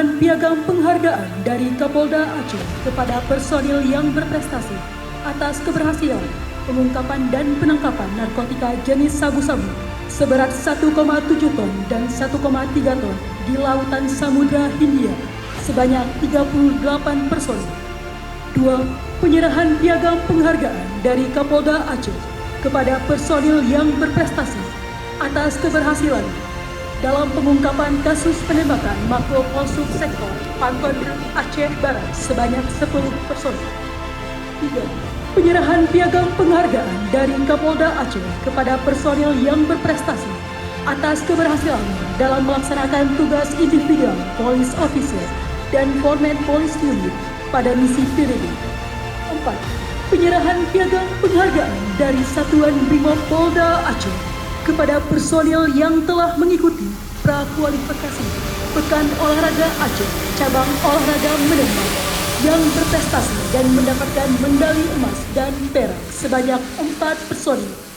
penyerahan piagam penghargaan dari Kapolda Aceh kepada personil yang berprestasi atas keberhasilan pengungkapan dan penangkapan narkotika jenis sabu-sabu seberat 1,7 ton dan 1,3 ton di lautan Samudra Hindia sebanyak 38 personil. 2. Penyerahan piagam penghargaan dari Kapolda Aceh kepada personil yang berprestasi atas keberhasilan dalam pengungkapan kasus penembakan Mako Polsek Sektor Pangkon Aceh Barat sebanyak 10 personil. 3. Penyerahan piagam penghargaan dari Kapolda Aceh kepada personil yang berprestasi atas keberhasilan dalam melaksanakan tugas individual Police Officer dan Format Police Unit pada misi PBB. 4. Penyerahan piagam penghargaan dari Satuan Brimob Polda Aceh kepada personil yang telah mengikuti prakualifikasi Pekan Olahraga Aceh cabang olahraga menembak yang berprestasi dan mendapatkan medali emas dan perak sebanyak 4 personil.